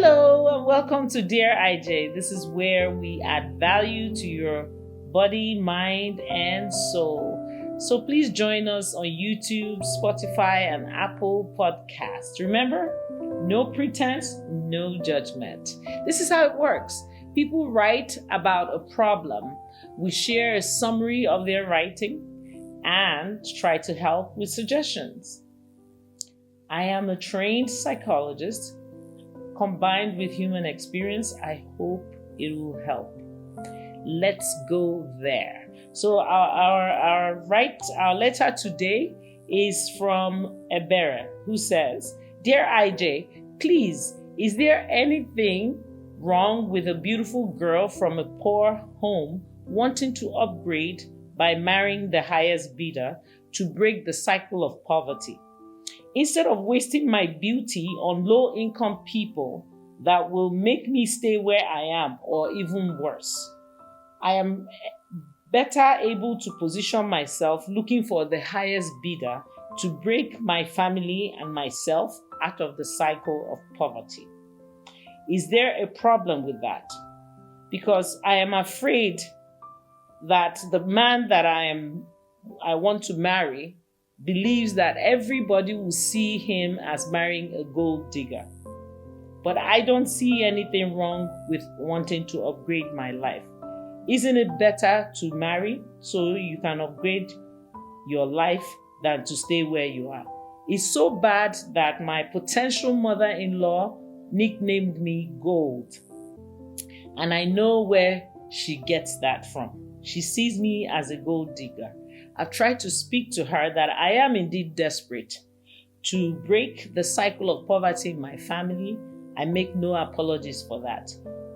Hello and welcome to Dear IJ. This is where we add value to your body, mind, and soul. So please join us on YouTube, Spotify, and Apple Podcasts. Remember, no pretense, no judgment. This is how it works. People write about a problem. We share a summary of their writing and try to help with suggestions. I am a trained psychologist. Combined with human experience, I hope it will help. Let's go there. So our letter today is from Ebere, who says, Dear IJ, please, is there anything wrong with a beautiful girl from a poor home wanting to upgrade by marrying the highest bidder to break the cycle of poverty? Instead of wasting my beauty on low-income people that will make me stay where I am or even worse, I am better able to position myself looking for the highest bidder to break my family and myself out of the cycle of poverty. Is there a problem with that? Because I am afraid that the man that I want to marry believes that everybody will see him as marrying a gold digger. But I don't see anything wrong with wanting to upgrade my life. Isn't it better to marry so you can upgrade your life than to stay where you are? It's so bad that my potential mother-in-law nicknamed me Gold. And I know where she gets that from. She sees me as a gold digger. I've tried to speak to her that I am indeed desperate to break the cycle of poverty in my family. I make no apologies for that.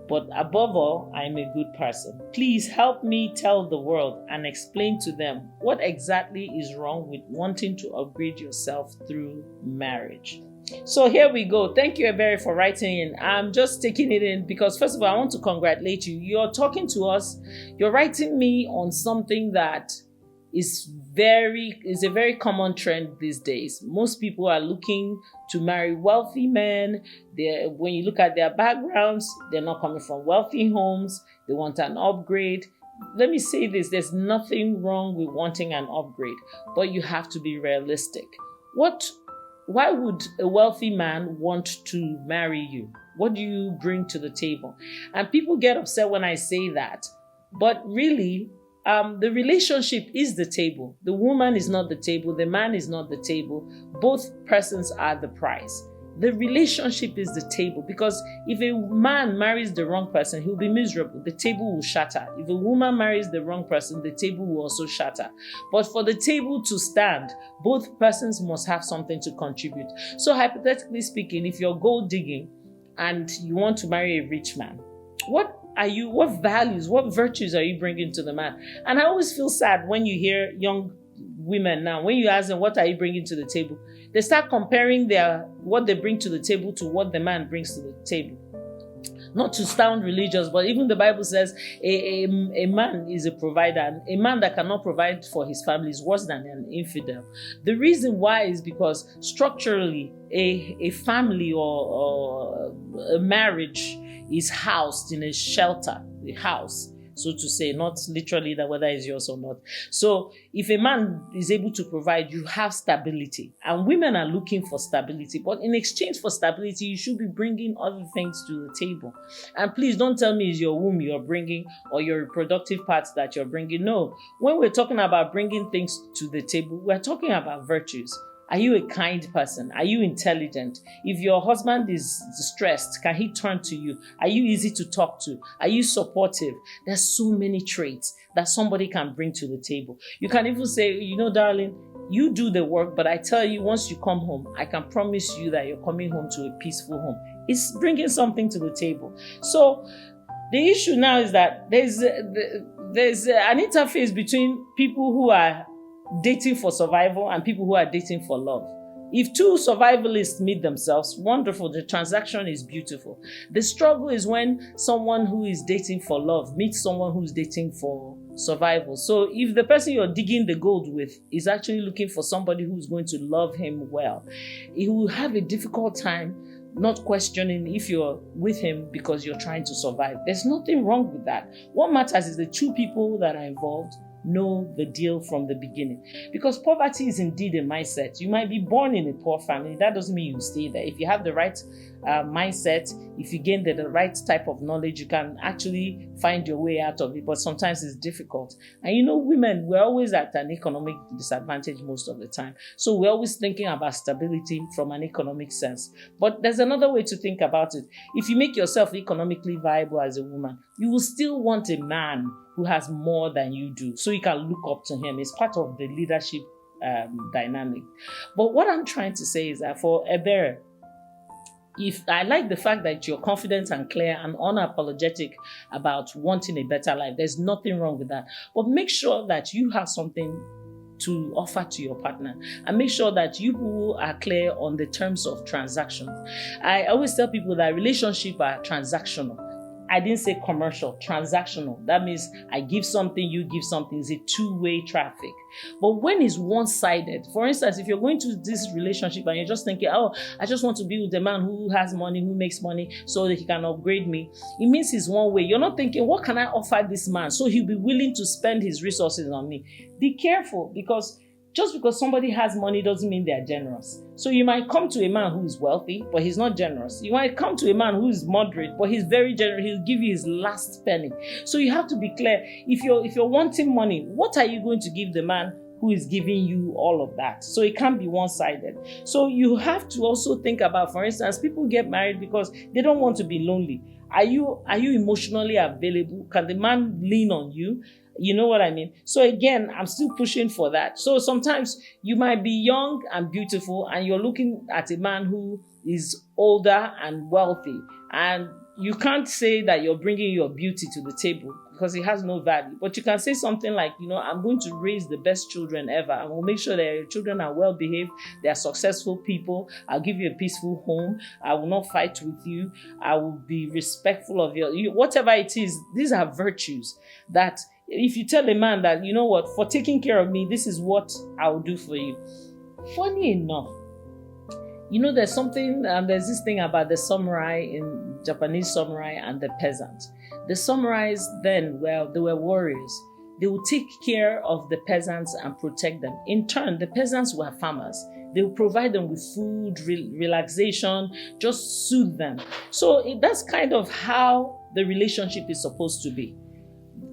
But above all, I am a good person. Please help me tell the world and explain to them what exactly is wrong with wanting to upgrade yourself through marriage. So here we go. Thank you, Ebere, for writing in. I'm just taking it in because, first of all, I want to congratulate you. You're talking to us. You're writing me on something that is a very common trend these days. Most people are looking to marry wealthy men. When you look at their backgrounds, they're not coming from wealthy homes. They want an upgrade. Let me say this, there's nothing wrong with wanting an upgrade, but you have to be realistic. Why would a wealthy man want to marry you? What do you bring to the table? And people get upset when I say that, but really, the relationship is the table. The woman is not the table. The man is not the table. Both persons are the prize. The relationship is the table, because if a man marries the wrong person, he'll be miserable. The table will shatter. If a woman marries the wrong person, the table will also shatter. But for the table to stand, both persons must have something to contribute. So hypothetically speaking, if you're gold digging and you want to marry a rich man, what values, what virtues are you bringing to the man? And I always feel sad when you hear young women now, when you ask them, what are you bringing to the table? They start comparing what they bring to the table to what the man brings to the table. Not to sound religious, but even the Bible says a man is a provider. And a man that cannot provide for his family is worse than an infidel. The reason why is because structurally, a family or a marriage is housed in a shelter, a house, so to say, not literally that whether it's yours or not. So if a man is able to provide, you have stability. And women are looking for stability. But in exchange for stability, you should be bringing other things to the table. And please don't tell me it's your womb you're bringing or your reproductive parts that you're bringing. No. When we're talking about bringing things to the table, we're talking about virtues. Are you a kind person? Are you intelligent? If your husband is distressed, can he turn to you? Are you easy to talk to? Are you supportive? There's so many traits that somebody can bring to the table. You can even say, darling, you do the work, but I tell you, once you come home, I can promise you that you're coming home to a peaceful home. It's bringing something to the table. So the issue now is that there's an interface between people who are dating for survival and people who are dating for love. If two survivalists meet themselves, wonderful, the transaction is beautiful. The struggle is when someone who is dating for love meets someone who's dating for survival. So if the person you're digging the gold with is actually looking for somebody who's going to love him well, he will have a difficult time not questioning if you're with him because you're trying to survive. There's nothing wrong with that. What matters is the two people that are involved know the deal from the beginning. Because poverty is indeed a mindset. You might be born in a poor family. That doesn't mean you stay there. If you have the right mindset, if you gain the right type of knowledge, you can actually find your way out of it. But sometimes it's difficult. And women, we're always at an economic disadvantage most of the time. So we're always thinking about stability from an economic sense. But there's another way to think about it. If you make yourself economically viable as a woman, you will still want a man who has more than you do, so you can look up to him. It's part of the leadership dynamic. But what I'm trying to say is that for Ebere, if I like the fact that you're confident and clear and unapologetic about wanting a better life, there's nothing wrong with that. But make sure that you have something to offer to your partner, and make sure that you are clear on the terms of transactions. I always tell people that relationships are transactional. I didn't say commercial, transactional. That means I give something, you give something. It's a two-way traffic. But when it's one-sided, for instance, if you're going to this relationship and you're just thinking, oh, I just want to be with a man who has money, who makes money so that he can upgrade me, it means it's one way. You're not thinking, what can I offer this man so he'll be willing to spend his resources on me? Be careful, because just because somebody has money doesn't mean they're generous. So you might come to a man who is wealthy, but he's not generous. You might come to a man who is moderate, but he's very generous. He'll give you his last penny. So you have to be clear. If you're wanting money, what are you going to give the man who is giving you all of that? So it can't be one-sided. So you have to also think about, for instance, people get married because they don't want to be lonely. Are you emotionally available? Can the man lean on you? You know what I mean? So again, I'm still pushing for that. So sometimes you might be young and beautiful and you're looking at a man who is older and wealthy, and you can't say that you're bringing your beauty to the table because it has no value. But you can say something like, I'm going to raise the best children ever. I will make sure that your children are well behaved. They are successful people. I'll give you a peaceful home. I will not fight with you. I will be respectful of you. Whatever it is, these are virtues that if you tell a man that, for taking care of me, this is what I will do for you. Funny enough, there's this thing about the samurai in Japanese samurai and the peasant. The samurais then, they were warriors. They would take care of the peasants and protect them. In turn, the peasants were farmers. They would provide them with food, relaxation, just soothe them. So that's kind of how the relationship is supposed to be.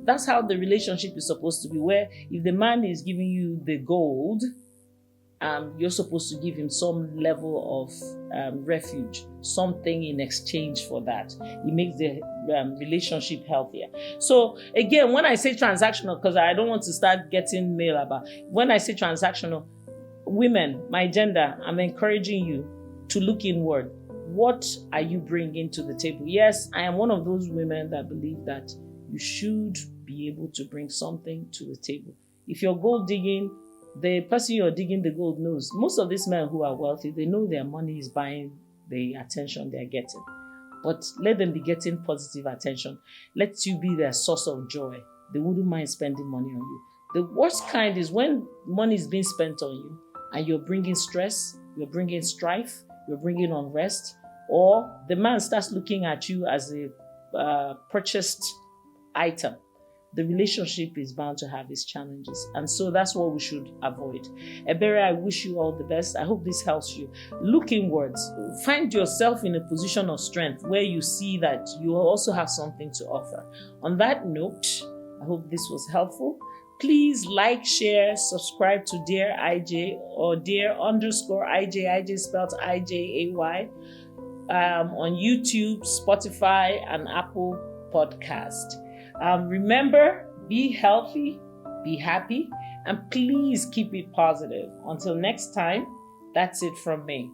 That's how the relationship is supposed to be, where if the man is giving you the gold, you're supposed to give him some level of refuge, something in exchange for that. It makes the relationship healthier. So again, when I say transactional, because I don't want to start getting mail about, when I say transactional, women, my gender, I'm encouraging you to look inward. What are you bringing to the table? Yes, I am one of those women that believe that you should be able to bring something to the table. If you're gold digging, the person you're digging the gold knows. Most of these men who are wealthy, they know their money is buying the attention they're getting. But let them be getting positive attention. Let you be their source of joy. They wouldn't mind spending money on you. The worst kind is when money is being spent on you and you're bringing stress, you're bringing strife, you're bringing unrest, or the man starts looking at you as a purchased item. The relationship is bound to have its challenges. And so that's what we should avoid. Ebere, I wish you all the best. I hope this helps you. Look inwards. Find yourself in a position of strength where you see that you also have something to offer. On that note, I hope this was helpful. Please like, share, subscribe to Dear IJ or Dear_IJ, IJ spelled IJAY, on YouTube, Spotify, and Apple Podcast. Remember, be healthy, be happy, and please keep it positive. Until next time, that's it from me.